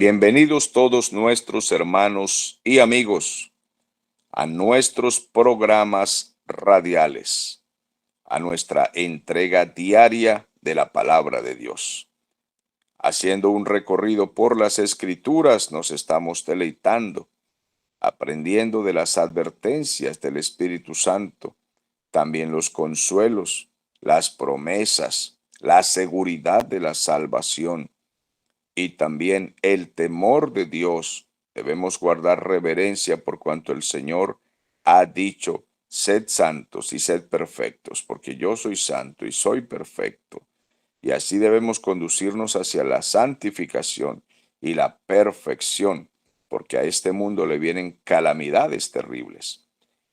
Bienvenidos todos nuestros hermanos y amigos a nuestros programas radiales, a nuestra entrega diaria de la palabra de Dios. Haciendo un recorrido por las Escrituras, nos estamos deleitando, aprendiendo de las advertencias del Espíritu Santo, también los consuelos, las promesas, la seguridad de la salvación y también el temor de Dios. Debemos guardar reverencia por cuanto el Señor ha dicho: sed santos y sed perfectos, porque yo soy santo y soy perfecto. Y así debemos conducirnos hacia la santificación y la perfección, porque a este mundo le vienen calamidades terribles.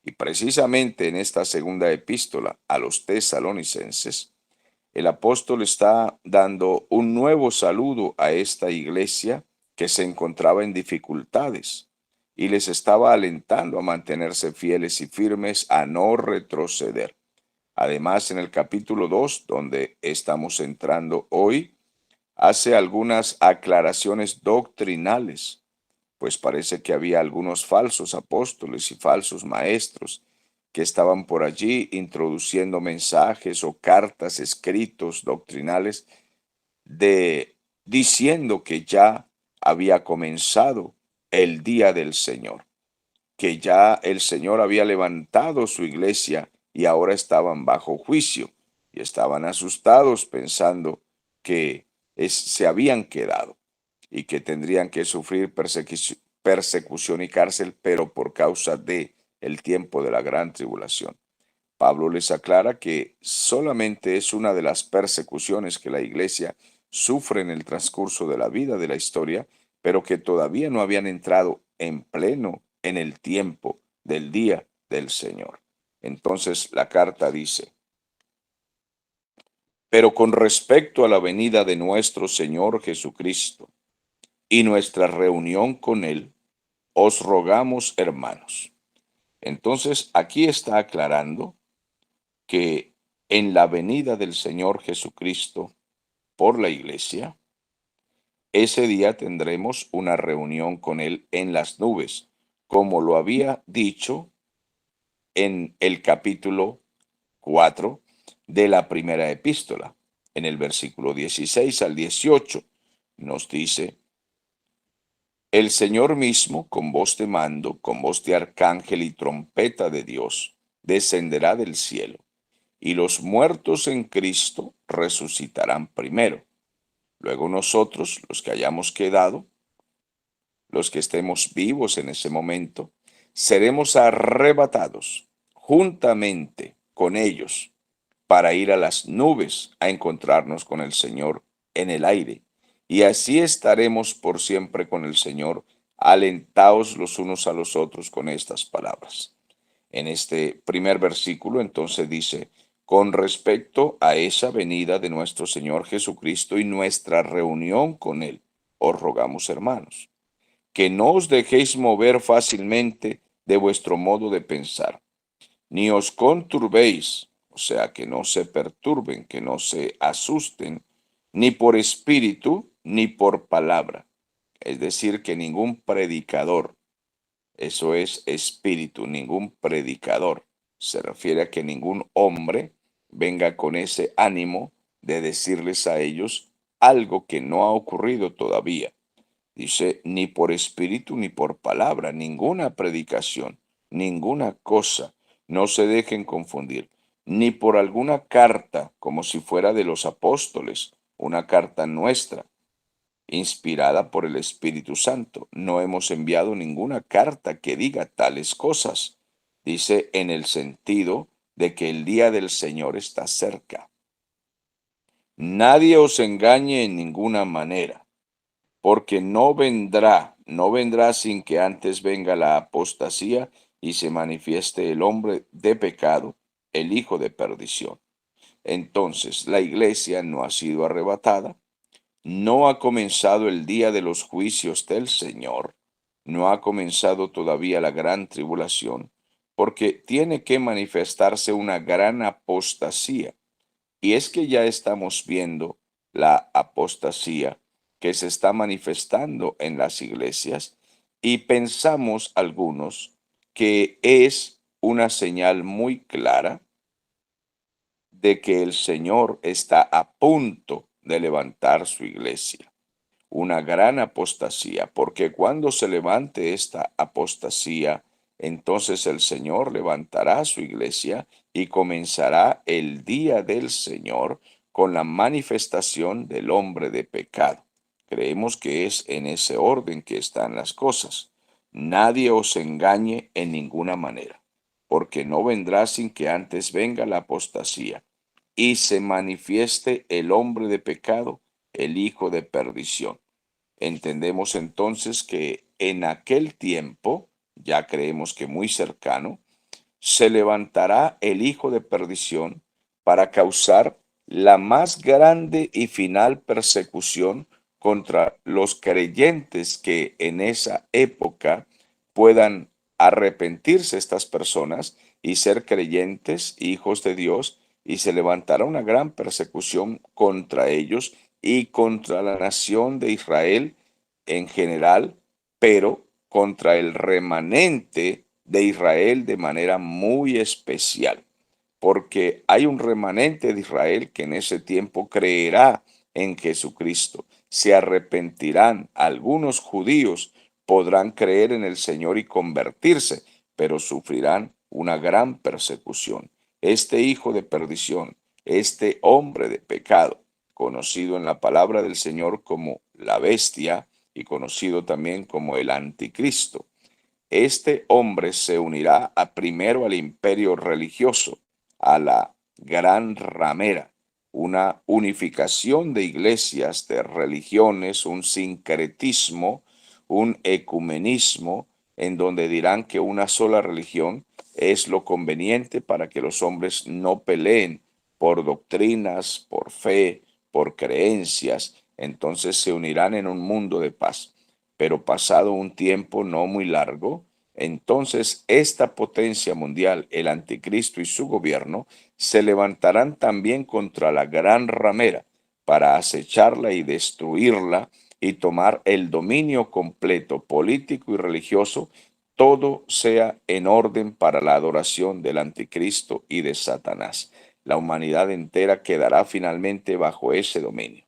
Y precisamente en esta segunda epístola a los tesalonicenses, el apóstol está dando un nuevo saludo a esta iglesia que se encontraba en dificultades y les estaba alentando a mantenerse fieles y firmes, a no retroceder. Además, en el capítulo 2, donde estamos entrando hoy, hace algunas aclaraciones doctrinales, pues parece que había algunos falsos apóstoles y falsos maestros que estaban por allí introduciendo mensajes o cartas, escritos doctrinales, diciendo que ya había comenzado el día del Señor, que ya el Señor había levantado su iglesia y ahora estaban bajo juicio y estaban asustados pensando que se habían quedado y que tendrían que sufrir persecución y cárcel, pero por causa de el tiempo de la gran tribulación. Pablo les aclara que solamente es una de las persecuciones que la iglesia sufre en el transcurso de la vida, de la historia, pero que todavía no habían entrado en pleno en el tiempo del día del Señor. Entonces la carta dice: pero con respecto a la venida de nuestro Señor Jesucristo y nuestra reunión con Él, os rogamos, hermanos. Entonces aquí está aclarando que en la venida del Señor Jesucristo por la iglesia, ese día tendremos una reunión con Él en las nubes, como lo había dicho en el capítulo 4 de la primera epístola. En el versículo 16 al 18 nos dice: el Señor mismo, con voz de mando, con voz de arcángel y trompeta de Dios, descenderá del cielo, y los muertos en Cristo resucitarán primero. Luego nosotros, los que hayamos quedado, los que estemos vivos en ese momento, seremos arrebatados juntamente con ellos para ir a las nubes a encontrarnos con el Señor en el aire. Y así estaremos por siempre con el Señor, alentaos los unos a los otros con estas palabras. En este primer versículo entonces dice: con respecto a esa venida de nuestro Señor Jesucristo y nuestra reunión con Él, os rogamos, hermanos, que no os dejéis mover fácilmente de vuestro modo de pensar, ni os conturbéis, o sea, que no se perturben, que no se asusten, ni por espíritu, ni por palabra. Es decir, que ningún predicador, eso es espíritu, ningún predicador, se refiere a que ningún hombre venga con ese ánimo de decirles a ellos algo que no ha ocurrido todavía. Dice: ni por espíritu ni por palabra, ninguna predicación, ninguna cosa, no se dejen confundir, ni por alguna carta, como si fuera de los apóstoles, una carta nuestra, inspirada por el Espíritu Santo. No hemos enviado ninguna carta que diga tales cosas. Dice en el sentido de que el día del Señor está cerca. Nadie os engañe en ninguna manera, porque no vendrá sin que antes venga la apostasía y se manifieste el hombre de pecado, el hijo de perdición. Entonces la iglesia no ha sido arrebatada, no ha comenzado el día de los juicios del Señor, no ha comenzado todavía la gran tribulación, porque tiene que manifestarse una gran apostasía. Y es que ya estamos viendo la apostasía que se está manifestando en las iglesias y pensamos algunos que es una señal muy clara de que el Señor está a punto de levantar su iglesia. Una gran apostasía, porque cuando se levante esta apostasía, entonces el Señor levantará su iglesia y comenzará el día del Señor con la manifestación del hombre de pecado. Creemos que es en ese orden que están las cosas. Nadie os engañe en ninguna manera, porque no vendrá sin que antes venga la apostasía y se manifieste el hombre de pecado, el hijo de perdición. Entendemos entonces que en aquel tiempo, ya creemos que muy cercano, se levantará el hijo de perdición para causar la más grande y final persecución contra los creyentes que en esa época puedan arrepentirse estas personas y ser creyentes, hijos de Dios, y se levantará una gran persecución contra ellos y contra la nación de Israel en general, pero contra el remanente de Israel de manera muy especial, porque hay un remanente de Israel que en ese tiempo creerá en Jesucristo. Se arrepentirán. Algunos judíos podrán creer en el Señor y convertirse, pero sufrirán una gran persecución. Este hijo de perdición, este hombre de pecado, conocido en la palabra del Señor como la bestia y conocido también como el anticristo, este hombre se unirá primero al imperio religioso, a la gran ramera, una unificación de iglesias, de religiones, un sincretismo, un ecumenismo, en donde dirán que una sola religión es lo conveniente para que los hombres no peleen por doctrinas, por fe, por creencias. Entonces se unirán en un mundo de paz. Pero pasado un tiempo no muy largo, entonces esta potencia mundial, el anticristo y su gobierno, se levantarán también contra la gran ramera para acecharla y destruirla y tomar el dominio completo político y religioso, todo sea en orden para la adoración del anticristo y de Satanás. La humanidad entera quedará finalmente bajo ese dominio.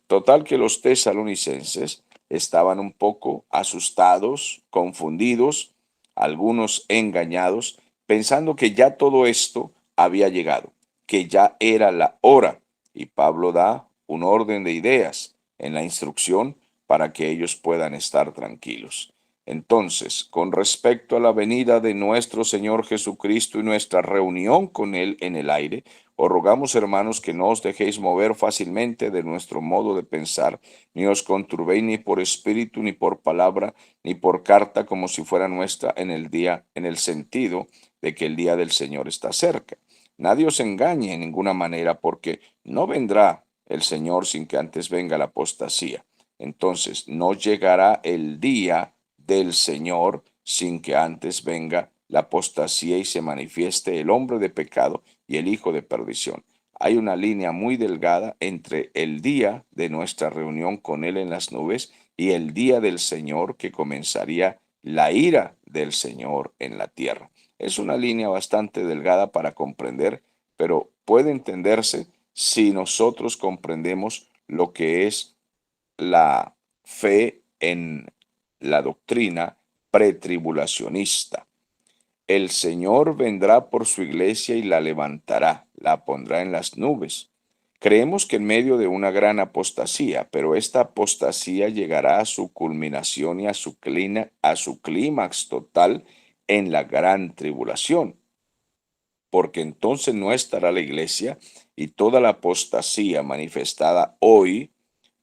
Total que los tesalonicenses estaban un poco asustados, confundidos, algunos engañados, pensando que ya todo esto había llegado, que ya era la hora. Y Pablo da un orden de ideas en la instrucción para que ellos puedan estar tranquilos. Entonces, con respecto a la venida de nuestro Señor Jesucristo y nuestra reunión con Él en el aire, os rogamos, hermanos, que no os dejéis mover fácilmente de nuestro modo de pensar, ni os conturbéis ni por espíritu, ni por palabra, ni por carta, como si fuera nuestra en el día, en el sentido de que el día del Señor está cerca. Nadie os engañe en ninguna manera, porque no vendrá el Señor sin que antes venga la apostasía. Entonces, no llegará el día del Señor sin que antes venga la apostasía y se manifieste el hombre de pecado y el hijo de perdición. Hay una línea muy delgada entre el día de nuestra reunión con Él en las nubes y el día del Señor, que comenzaría la ira del Señor en la tierra. Es una línea bastante delgada para comprender, pero puede entenderse si nosotros comprendemos lo que es la fe en la doctrina pretribulacionista. El Señor vendrá por su iglesia y la levantará, la pondrá en las nubes. Creemos que en medio de una gran apostasía, pero esta apostasía llegará a su culminación y a su clímax total en la gran tribulación, porque entonces no estará la iglesia y toda la apostasía manifestada hoy,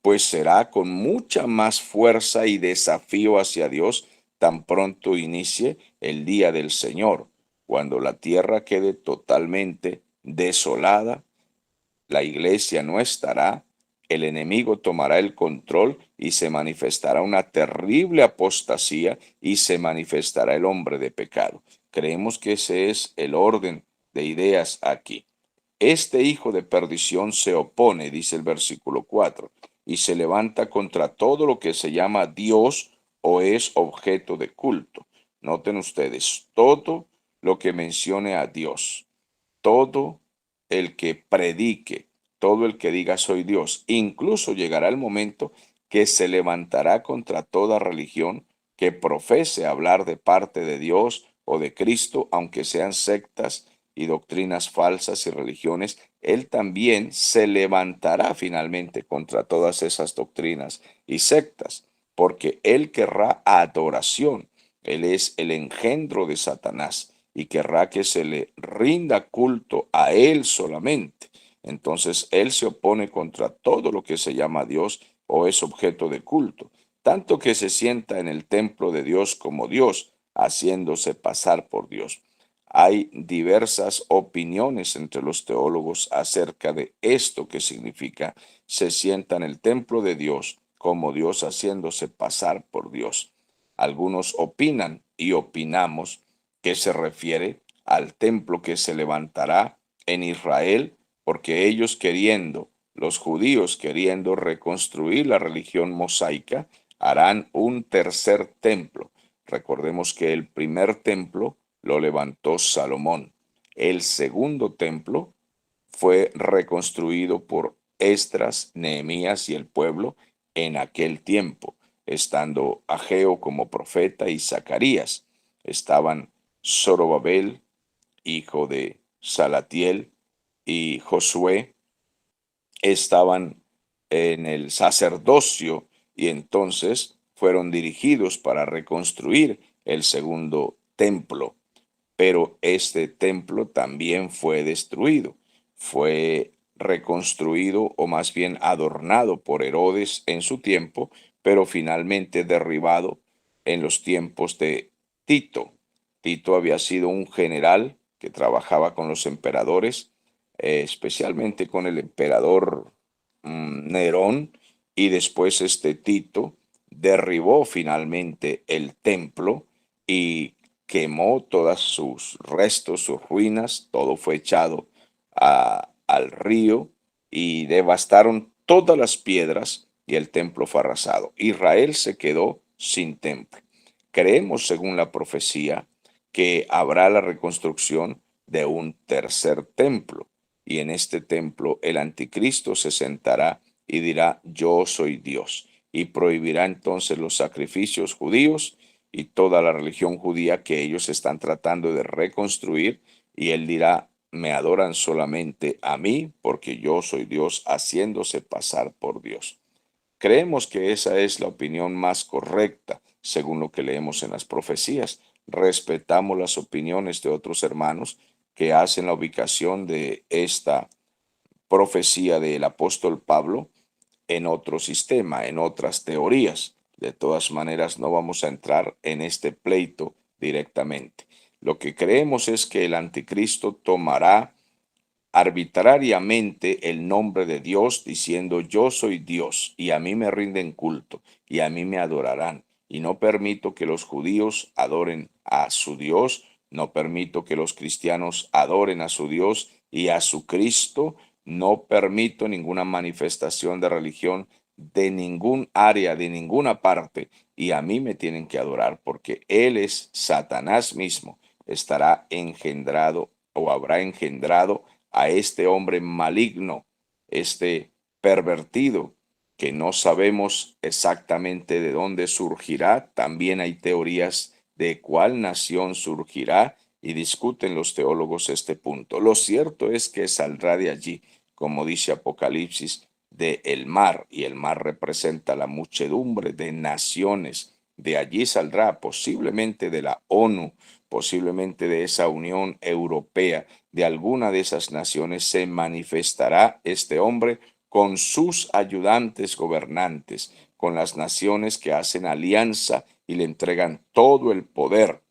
pues será con mucha más fuerza y desafío hacia Dios tan pronto inicie el día del Señor, cuando la tierra quede totalmente desolada, la iglesia no estará, el enemigo tomará el control y se manifestará una terrible apostasía y se manifestará el hombre de pecado. Creemos que ese es el orden de ideas aquí. Este hijo de perdición se opone, dice el versículo 4, y se levanta contra todo lo que se llama Dios o es objeto de culto. Noten ustedes, todo lo que mencione a Dios, todo el que predique, todo el que diga soy Dios, incluso llegará el momento que se levantará contra toda religión que profese hablar de parte de Dios o de Cristo, aunque sean sectas y doctrinas falsas y religiones, él también se levantará finalmente contra todas esas doctrinas y sectas, porque él querrá adoración. Él es el engendro de Satanás y querrá que se le rinda culto a él solamente. Entonces él se opone contra todo lo que se llama Dios o es objeto de culto, tanto que se sienta en el templo de Dios como Dios, haciéndose pasar por Dios. Hay diversas opiniones entre los teólogos acerca de esto que significa se sienta en el templo de Dios como Dios haciéndose pasar por Dios. Algunos opinan y opinamos que se refiere al templo que se levantará en Israel, porque ellos queriendo, los judíos queriendo reconstruir la religión mosaica, harán un tercer templo. Recordemos que el primer templo lo levantó Salomón. El segundo templo fue reconstruido por Esdras, Nehemías y el pueblo en aquel tiempo, estando Ageo como profeta y Zacarías. Estaban Zorobabel, hijo de Salatiel, y Josué, estaban en el sacerdocio y entonces fueron dirigidos para reconstruir el segundo templo. Pero este templo también fue destruido, fue reconstruido o más bien adornado por Herodes en su tiempo, pero finalmente derribado en los tiempos de Tito. Tito había sido un general que trabajaba con los emperadores, especialmente con el emperador Nerón, y después este Tito derribó finalmente el templo y quemó todos sus restos, sus ruinas, todo fue echado al río y devastaron todas las piedras y el templo fue arrasado. Israel se quedó sin templo. Creemos, según la profecía, que habrá la reconstrucción de un tercer templo y en este templo el anticristo se sentará y dirá yo soy Dios y prohibirá entonces los sacrificios judíos y toda la religión judía que ellos están tratando de reconstruir y él dirá me adoran solamente a mí porque yo soy Dios haciéndose pasar por Dios. Creemos que esa es la opinión más correcta, según lo que leemos en las profecías. Respetamos las opiniones de otros hermanos que hacen la ubicación de esta profecía del apóstol Pablo en otro sistema, en otras teorías. De todas maneras, no vamos a entrar en este pleito directamente. Lo que creemos es que el anticristo tomará arbitrariamente el nombre de Dios diciendo yo soy Dios y a mí me rinden culto y a mí me adorarán y no permito que los judíos adoren a su Dios, no permito que los cristianos adoren a su Dios y a su Cristo, no permito ninguna manifestación de religión de ningún área, de ninguna parte y a mí me tienen que adorar porque Él es Satanás mismo, estará engendrado o habrá engendrado a este hombre maligno, este pervertido, que no sabemos exactamente de dónde surgirá. También hay teorías de cuál nación surgirá y discuten los teólogos este punto. Lo cierto es que saldrá de allí, como dice Apocalipsis, de el mar, y el mar representa la muchedumbre de naciones. De allí saldrá posiblemente de la ONU, posiblemente de esa Unión Europea, de alguna de esas naciones se manifestará este hombre con sus ayudantes gobernantes, con las naciones que hacen alianza y le entregan todo el poder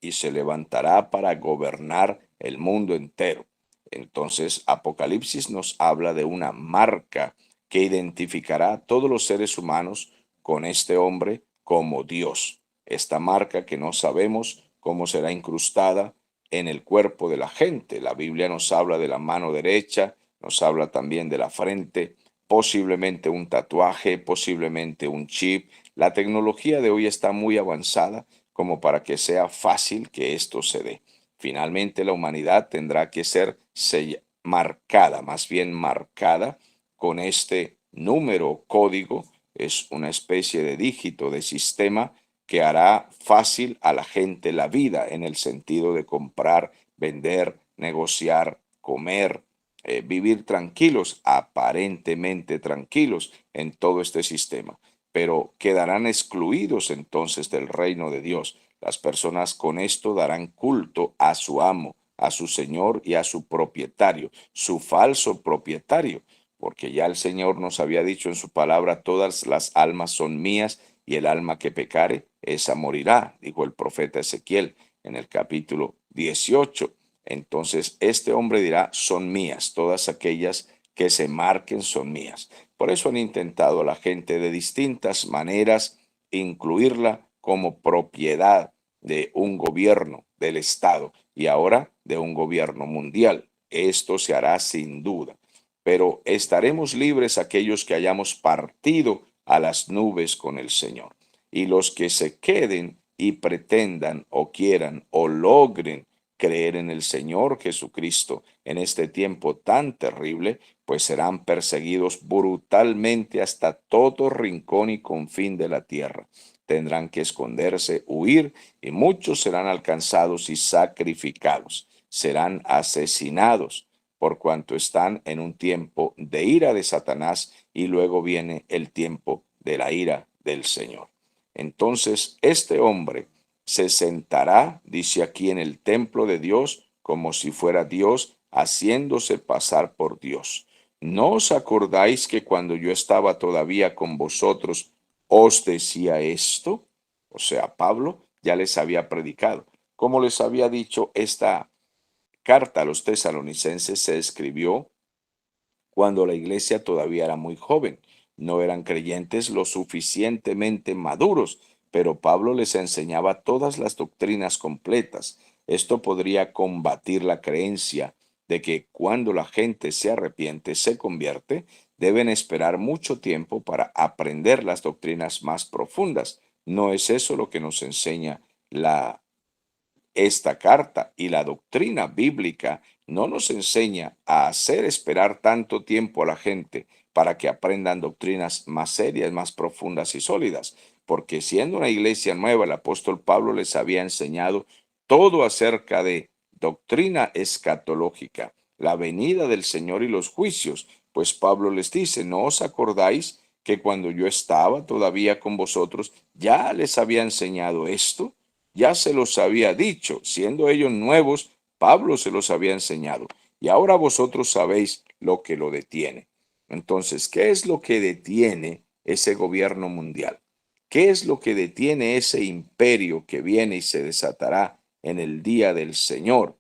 y se levantará para gobernar el mundo entero. Entonces, Apocalipsis nos habla de una marca que identificará a todos los seres humanos con este hombre como Dios. Esta marca que no sabemos cómo será incrustada en el cuerpo de la gente. La Biblia nos habla de la mano derecha, nos habla también de la frente, posiblemente un tatuaje, posiblemente un chip. La tecnología de hoy está muy avanzada como para que sea fácil que esto se dé. Finalmente la humanidad tendrá que ser marcada, más bien marcada con este número código. Es una especie de dígito de sistema que hará fácil a la gente la vida en el sentido de comprar, vender, negociar, comer, vivir tranquilos, aparentemente tranquilos en todo este sistema, pero quedarán excluidos entonces del reino de Dios. Las personas con esto darán culto a su amo, a su señor y a su propietario, su falso propietario, porque ya el Señor nos había dicho en su palabra, todas las almas son mías y el alma que pecare, esa morirá, dijo el profeta Ezequiel en el capítulo 18. Entonces este hombre dirá, son mías, todas aquellas que se marquen son mías. Por eso han intentado la gente de distintas maneras incluirla como propiedad de un gobierno del Estado y ahora de un gobierno mundial. Esto se hará sin duda, pero estaremos libres aquellos que hayamos partido a las nubes con el Señor. Y los que se queden y pretendan o quieran o logren creer en el Señor Jesucristo en este tiempo tan terrible, pues serán perseguidos brutalmente hasta todo rincón y confín de la tierra. Tendrán que esconderse, huir, y muchos serán alcanzados y sacrificados. Serán asesinados por cuanto están en un tiempo de ira de Satanás y luego viene el tiempo de la ira del Señor. Entonces, este hombre se sentará, dice aquí, en el templo de Dios como si fuera Dios, haciéndose pasar por Dios. ¿No os acordáis que cuando yo estaba todavía con vosotros os decía esto? O sea, Pablo ya les había predicado. Como les había dicho, esta carta a los tesalonicenses se escribió cuando la iglesia todavía era muy joven. No eran creyentes lo suficientemente maduros, pero Pablo les enseñaba todas las doctrinas completas. Esto podría combatir la creencia de que cuando la gente se arrepiente, se convierte, deben esperar mucho tiempo para aprender las doctrinas más profundas. No es eso lo que nos enseña esta carta, y la doctrina bíblica no nos enseña a hacer esperar tanto tiempo a la gente para que aprendan doctrinas más serias, más profundas y sólidas, porque siendo una iglesia nueva, el apóstol Pablo les había enseñado todo acerca de doctrina escatológica, la venida del Señor y los juicios, pues Pablo les dice, ¿no os acordáis que cuando yo estaba todavía con vosotros ya les había enseñado esto? Ya se los había dicho, siendo ellos nuevos, Pablo se los había enseñado. Y ahora vosotros sabéis lo que lo detiene. Entonces, ¿qué es lo que detiene ese gobierno mundial? ¿Qué es lo que detiene ese imperio que viene y se desatará en el día del Señor?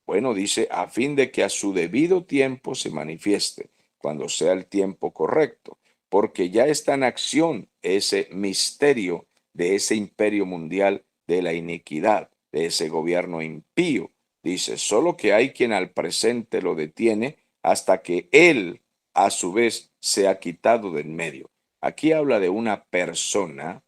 Bueno, dice, a fin de que a su debido tiempo se manifieste, cuando sea el tiempo correcto, porque ya está en acción ese misterio de ese imperio mundial de la iniquidad, de ese gobierno impío. Dice, solo que hay quien al presente lo detiene hasta que él, a su vez, sea quitado de en medio. Aquí habla de una persona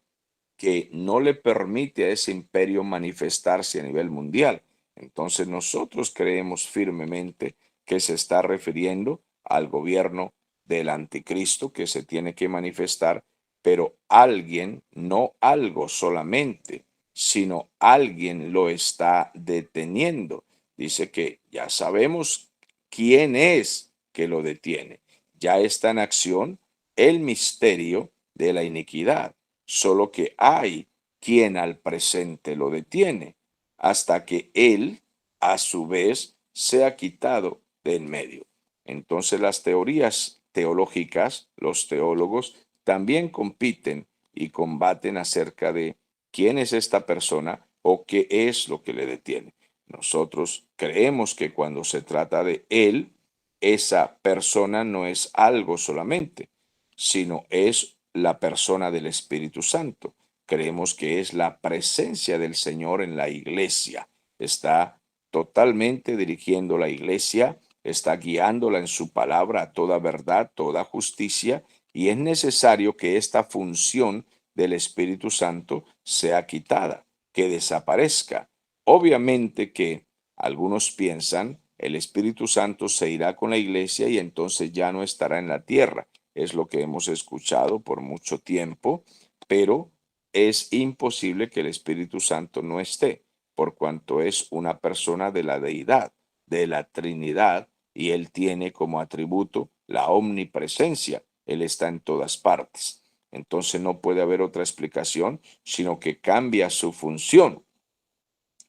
que no le permite a ese imperio manifestarse a nivel mundial. Entonces nosotros creemos firmemente que se está refiriendo al gobierno del anticristo que se tiene que manifestar, pero alguien, no algo solamente, sino alguien lo está deteniendo. Dice que ya sabemos quién es que lo detiene. Ya está en acción el misterio de la iniquidad, solo que hay quien al presente lo detiene, hasta que él, a su vez, sea quitado de en medio. Entonces las teorías teológicas, los teólogos, también compiten y combaten acerca de quién es esta persona o qué es lo que le detiene. Nosotros creemos que cuando se trata de él, esa persona no es algo solamente, sino es la persona del Espíritu Santo. Creemos que es la presencia del Señor en la iglesia. Está totalmente dirigiendo la iglesia está guiándola en su palabra a toda verdad, toda justicia, y es necesario que esta función del Espíritu Santo sea quitada, que desaparezca. Obviamente que algunos piensan el Espíritu Santo se irá con la iglesia y entonces ya no estará en la tierra. Es lo que hemos escuchado por mucho tiempo, pero es imposible que el Espíritu Santo no esté, por cuanto es una persona de la deidad, de la Trinidad, y él tiene como atributo la omnipresencia. Él está en todas partes. Entonces no puede haber otra explicación, sino que cambia su función.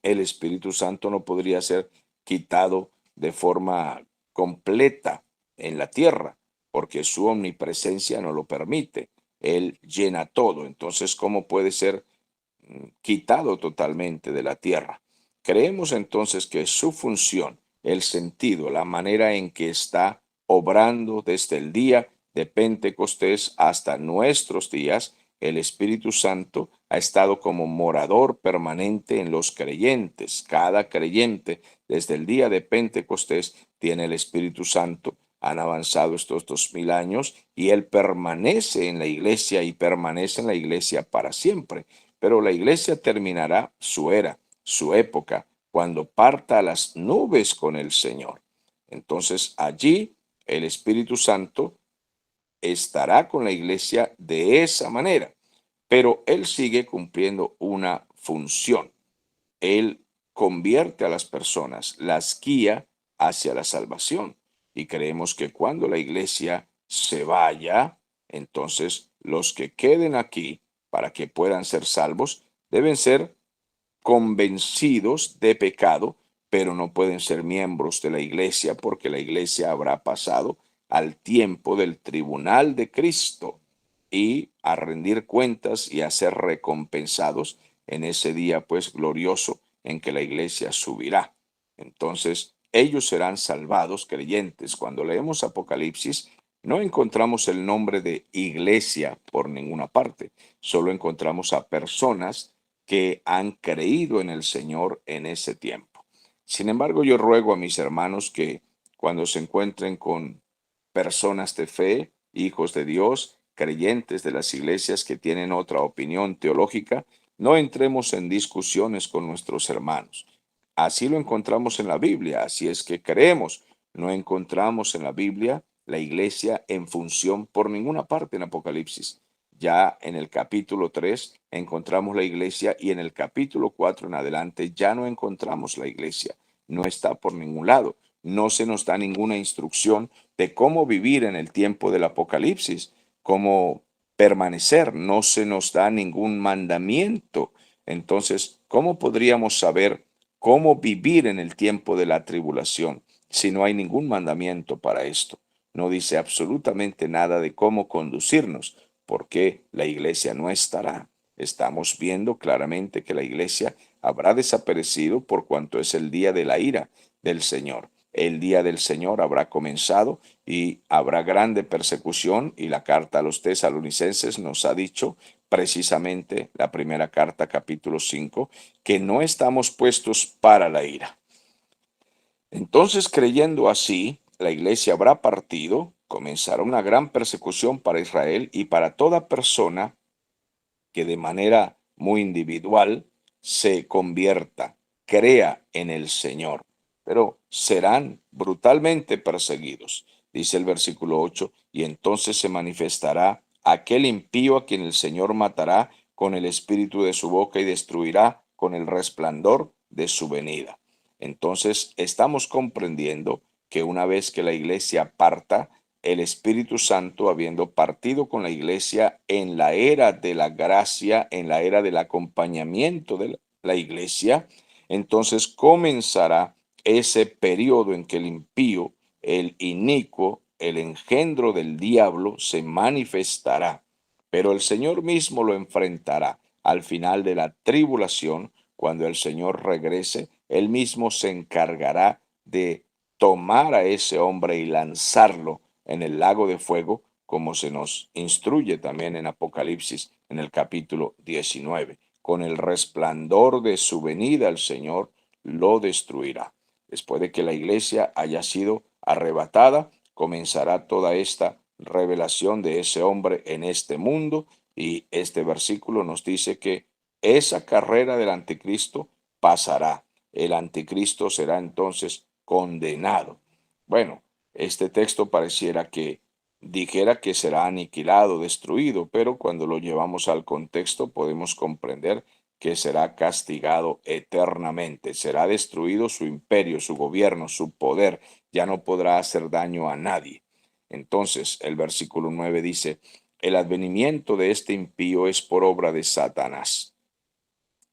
El Espíritu Santo no podría ser quitado de forma completa en la tierra, porque su omnipresencia no lo permite. Él llena todo. Entonces, ¿cómo puede ser quitado totalmente de la tierra? Creemos entonces que su función, el sentido, la manera en que está obrando desde el día de Pentecostés hasta nuestros días, el Espíritu Santo ha estado como morador permanente en los creyentes. Cada creyente desde el día de Pentecostés tiene el Espíritu Santo. Han avanzado estos 2000 años y Él permanece en la iglesia y permanece en la iglesia para siempre. Pero la iglesia terminará su era, su época, cuando parta a las nubes con el Señor. Entonces allí el Espíritu Santo estará con la iglesia de esa manera, pero Él sigue cumpliendo una función. Él convierte a las personas, las guía hacia la salvación. Y creemos que cuando la iglesia se vaya, entonces los que queden aquí para que puedan ser salvos deben ser convencidos de pecado, pero no pueden ser miembros de la iglesia porque la iglesia habrá pasado al tiempo del tribunal de Cristo y a rendir cuentas y a ser recompensados en ese día pues glorioso en que la iglesia subirá. Entonces, ellos serán salvados creyentes. Cuando leemos Apocalipsis, no encontramos el nombre de iglesia por ninguna parte, solo encontramos a personas que han creído en el Señor en ese tiempo. Sin embargo, yo ruego a mis hermanos que cuando se encuentren con personas de fe, hijos de Dios, creyentes de las iglesias que tienen otra opinión teológica, no entremos en discusiones con nuestros hermanos. Así lo encontramos en la Biblia, así es que creemos. No encontramos en la Biblia la iglesia en función por ninguna parte en Apocalipsis. Ya en el capítulo 3 encontramos la iglesia y en el capítulo 4 en adelante ya no encontramos la iglesia. No está por ningún lado. No se nos da ninguna instrucción de cómo vivir en el tiempo del Apocalipsis, cómo permanecer. No se nos da ningún mandamiento. Entonces, ¿cómo podríamos saber cómo vivir en el tiempo de la tribulación si no hay ningún mandamiento para esto? No dice absolutamente nada de cómo conducirnos, porque la iglesia no estará. Estamos viendo claramente que la iglesia habrá desaparecido por cuanto es el día de la ira del Señor. El día del Señor habrá comenzado y habrá grande persecución, y la carta a los tesalonicenses nos ha dicho precisamente, la primera carta capítulo 5, que no estamos puestos para la ira. Entonces, creyendo así, la iglesia habrá partido, comenzará una gran persecución para Israel y para toda persona que de manera muy individual se convierta, crea en el Señor, pero serán brutalmente perseguidos. Dice el versículo 8, y entonces se manifestará aquel impío a quien el Señor matará con el espíritu de su boca y destruirá con el resplandor de su venida. Entonces estamos comprendiendo que una vez que la iglesia parta, el Espíritu Santo, habiendo partido con la iglesia en la era de la gracia, en la era del acompañamiento de la iglesia, entonces comenzará ese periodo en que el impío, el inicuo, el engendro del diablo se manifestará. Pero el Señor mismo lo enfrentará al final de la tribulación, cuando el Señor regrese, Él mismo se encargará de tomar a ese hombre y lanzarlo en el lago de fuego, como se nos instruye también en Apocalipsis en el capítulo 19. Con el resplandor de su venida el Señor lo destruirá. Después de que la iglesia haya sido arrebatada, comenzará toda esta revelación de ese hombre en este mundo. Y este versículo nos dice que esa carrera del anticristo pasará. El anticristo será entonces condenado. Bueno, este texto pareciera que dijera que será aniquilado, destruido, pero cuando lo llevamos al contexto podemos comprender que será castigado eternamente, será destruido su imperio, su gobierno, su poder, ya no podrá hacer daño a nadie. Entonces, el versículo 9 dice, el advenimiento de este impío es por obra de Satanás.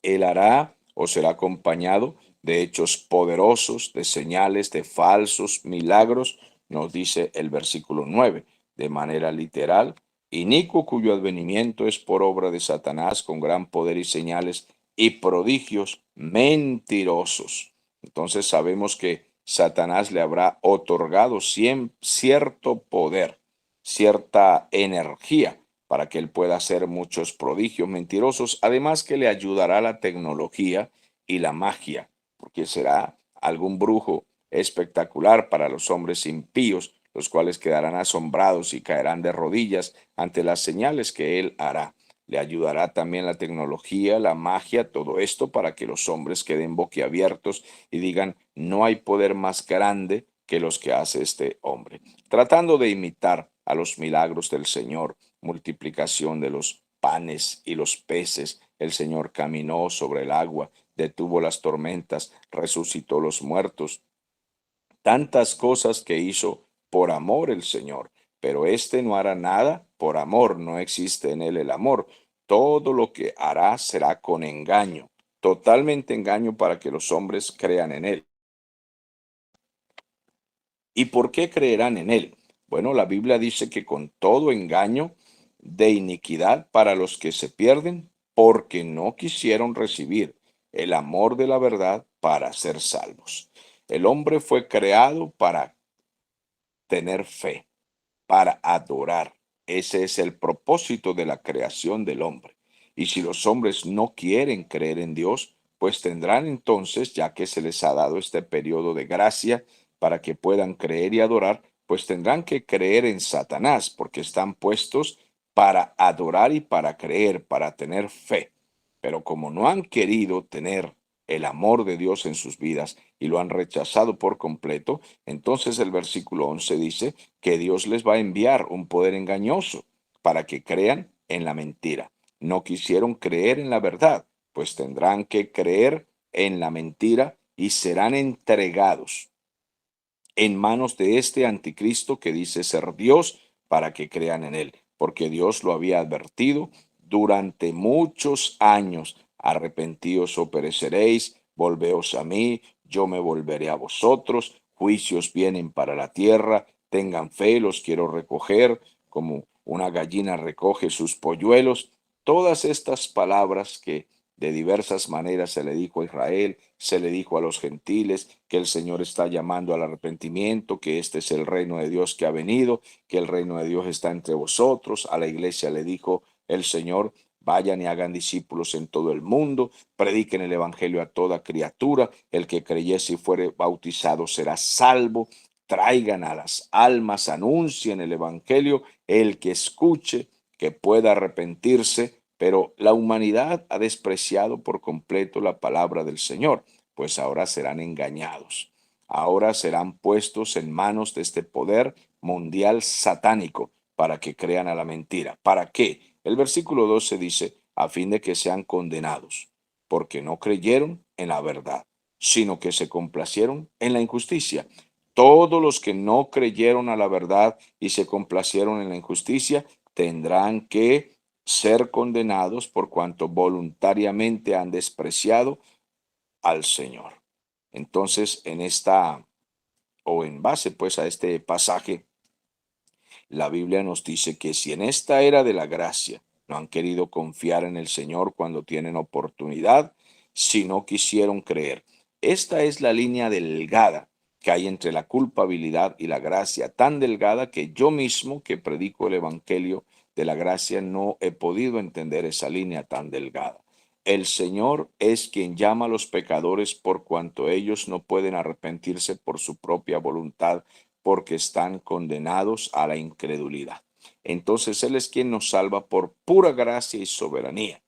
Él hará o será acompañado de hechos poderosos, de señales, de falsos milagros, nos dice el versículo 9, de manera literal, inicuo cuyo advenimiento es por obra de Satanás con gran poder y señales y prodigios mentirosos. Entonces sabemos que Satanás le habrá otorgado cierto poder, cierta energía para que él pueda hacer muchos prodigios mentirosos, además que le ayudará la tecnología y la magia, porque será algún brujo espectacular para los hombres impíos, los cuales quedarán asombrados y caerán de rodillas ante las señales que él hará. Le ayudará también la tecnología, la magia, todo esto para que los hombres queden boquiabiertos y digan, no hay poder más grande que los que hace este hombre, tratando de imitar a los milagros del Señor, multiplicación de los panes y los peces. El Señor caminó sobre el agua, detuvo las tormentas, resucitó los muertos. Tantas cosas que hizo por amor el Señor, pero éste no hará nada por amor, no existe en él el amor. Todo lo que hará será con engaño, totalmente engaño para que los hombres crean en él. ¿Y por qué creerán en él? Bueno, la Biblia dice que con todo engaño de iniquidad para los que se pierden, porque no quisieron recibir el amor de la verdad para ser salvos. El hombre fue creado para tener fe, para adorar. Ese es el propósito de la creación del hombre. Y si los hombres no quieren creer en Dios, pues tendrán entonces, ya que se les ha dado este periodo de gracia para que puedan creer y adorar, pues tendrán que creer en Satanás, porque están puestos para adorar y para creer, para tener fe. Pero como no han querido tener el amor de Dios en sus vidas y lo han rechazado por completo, entonces el versículo 11 dice que Dios les va a enviar un poder engañoso para que crean en la mentira. No quisieron creer en la verdad, pues tendrán que creer en la mentira y serán entregados en manos de este anticristo que dice ser Dios para que crean en él, porque Dios lo había advertido durante muchos años. Arrepentíos o pereceréis, volveos a mí, yo me volveré a vosotros, juicios vienen para la tierra, tengan fe, los quiero recoger, como una gallina recoge sus polluelos. Todas estas palabras que de diversas maneras se le dijo a Israel, se le dijo a los gentiles que el Señor está llamando al arrepentimiento, que este es el reino de Dios que ha venido, que el reino de Dios está entre vosotros. A la iglesia le dijo el Señor, vayan y hagan discípulos en todo el mundo, prediquen el evangelio a toda criatura, el que creyese y fuere bautizado será salvo. Traigan a las almas, anuncien el evangelio, el que escuche, que pueda arrepentirse, pero la humanidad ha despreciado por completo la palabra del Señor, pues ahora serán engañados. Ahora serán puestos en manos de este poder mundial satánico para que crean a la mentira. ¿Para qué? El versículo 12 dice, a fin de que sean condenados, porque no creyeron en la verdad, sino que se complacieron en la injusticia. Todos los que no creyeron a la verdad y se complacieron en la injusticia tendrán que ser condenados por cuanto voluntariamente han despreciado al Señor. Entonces, en esta, o en base pues a este pasaje, la Biblia nos dice que si en esta era de la gracia no han querido confiar en el Señor cuando tienen oportunidad, si no quisieron creer, esta es la línea delgada que hay entre la culpabilidad y la gracia, tan delgada que yo mismo que predico el Evangelio de la gracia no he podido entender esa línea tan delgada. El Señor es quien llama a los pecadores por cuanto ellos no pueden arrepentirse por su propia voluntad, porque están condenados a la incredulidad. Entonces Él es quien nos salva por pura gracia y soberanía.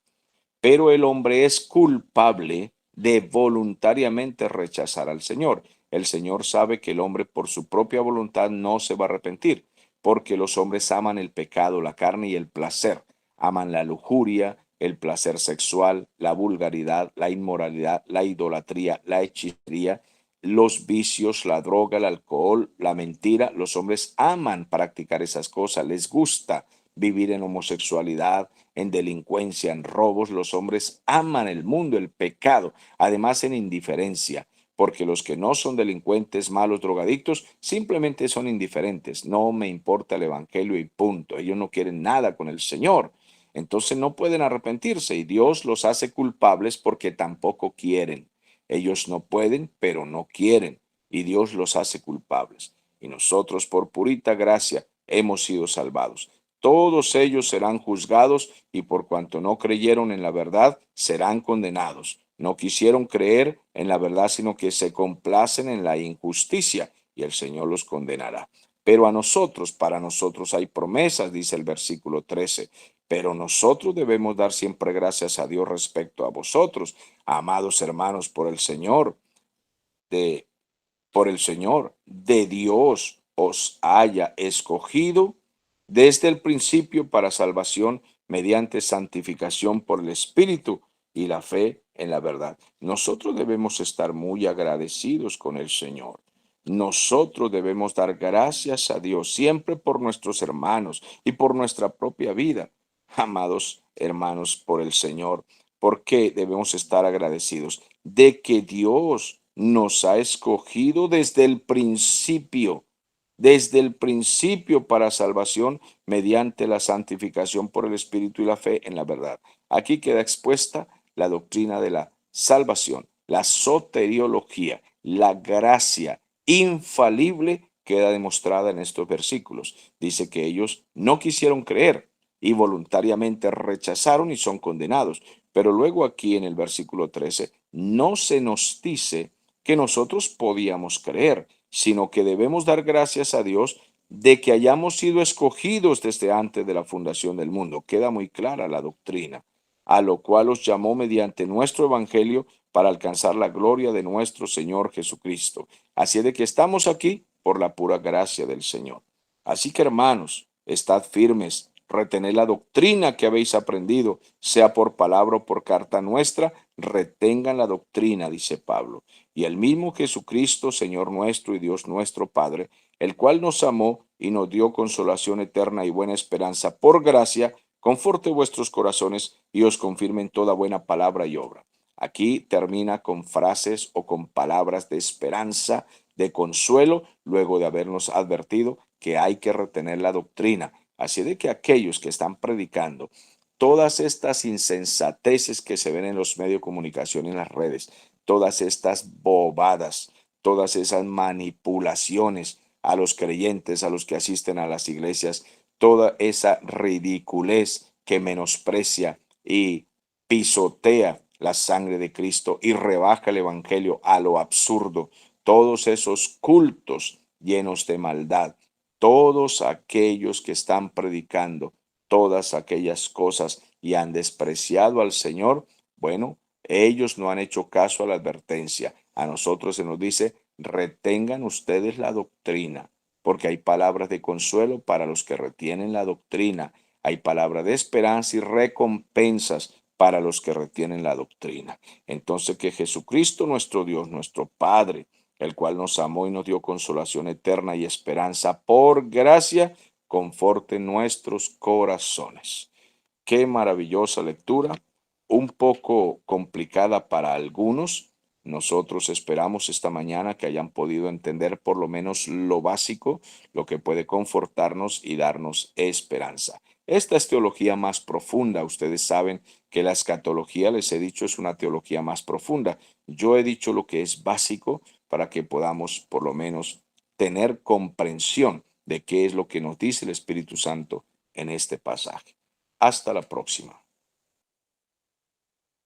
Pero el hombre es culpable de voluntariamente rechazar al Señor. El Señor sabe que el hombre por su propia voluntad no se va a arrepentir, porque los hombres aman el pecado, la carne y el placer. Aman la lujuria, el placer sexual, la vulgaridad, la inmoralidad, la idolatría, la hechicería, los vicios, la droga, el alcohol, la mentira. Los hombres aman practicar esas cosas, les gusta vivir en homosexualidad, en delincuencia, en robos. Los hombres aman el mundo, el pecado, además en indiferencia, porque los que no son delincuentes, malos, drogadictos, simplemente son indiferentes. No me importa el evangelio y punto. Ellos no quieren nada con el Señor. Entonces no pueden arrepentirse y Dios los hace culpables porque tampoco quieren. Ellos no pueden, pero no quieren y Dios los hace culpables. Y nosotros por purita gracia hemos sido salvados. Todos ellos serán juzgados y por cuanto no creyeron en la verdad, serán condenados. No quisieron creer en la verdad, sino que se complacen en la injusticia y el Señor los condenará. Pero a nosotros, para nosotros hay promesas, dice el versículo 13. Pero nosotros debemos dar siempre gracias a Dios respecto a vosotros, amados hermanos, de, por el Señor, de Dios os haya escogido desde el principio para salvación mediante santificación por el Espíritu y la fe en la verdad. Nosotros debemos estar muy agradecidos con el Señor. Nosotros debemos dar gracias a Dios siempre por nuestros hermanos y por nuestra propia vida. Amados hermanos, por el Señor, ¿por qué debemos estar agradecidos? De que Dios nos ha escogido desde el principio para salvación mediante la santificación por el Espíritu y la fe en la verdad. Aquí queda expuesta la doctrina de la salvación, la soteriología, la gracia infalible queda demostrada en estos versículos. Dice que ellos no quisieron creer y voluntariamente rechazaron y son condenados. Pero luego aquí en el versículo 13 no se nos dice que nosotros podíamos creer, sino que debemos dar gracias a Dios de que hayamos sido escogidos desde antes de la fundación del mundo. Queda muy clara la doctrina, a lo cual os llamó mediante nuestro evangelio para alcanzar la gloria de nuestro Señor Jesucristo. Así de que estamos aquí por la pura gracia del Señor. Así que hermanos, estad firmes, retened la doctrina que habéis aprendido, sea por palabra o por carta nuestra, retengan la doctrina, dice Pablo. Y el mismo Jesucristo, Señor nuestro y Dios nuestro Padre, el cual nos amó y nos dio consolación eterna y buena esperanza por gracia, conforte vuestros corazones y os confirme en toda buena palabra y obra. Aquí termina con frases o con palabras de esperanza, de consuelo, luego de habernos advertido que hay que retener la doctrina. Así de que aquellos que están predicando todas estas insensateces que se ven en los medios de comunicación y en las redes, todas estas bobadas, todas esas manipulaciones a los creyentes, a los que asisten a las iglesias, toda esa ridiculez que menosprecia y pisotea la sangre de Cristo y rebaja el evangelio a lo absurdo, todos esos cultos llenos de maldad, todos aquellos que están predicando todas aquellas cosas y han despreciado al Señor, bueno, ellos no han hecho caso a la advertencia. A nosotros se nos dice, retengan ustedes la doctrina, porque hay palabras de consuelo para los que retienen la doctrina. Hay palabras de esperanza y recompensas para los que retienen la doctrina. Entonces que Jesucristo nuestro Dios, nuestro Padre, el cual nos amó y nos dio consolación eterna y esperanza por gracia, conforte nuestros corazones. Qué maravillosa lectura, un poco complicada para algunos. Nosotros esperamos esta mañana que hayan podido entender por lo menos lo básico, lo que puede confortarnos y darnos esperanza. Esta es teología más profunda. Ustedes saben que la escatología, les he dicho, es una teología más profunda. Yo he dicho lo que es básico para que podamos por lo menos tener comprensión de qué es lo que nos dice el Espíritu Santo en este pasaje. Hasta la próxima.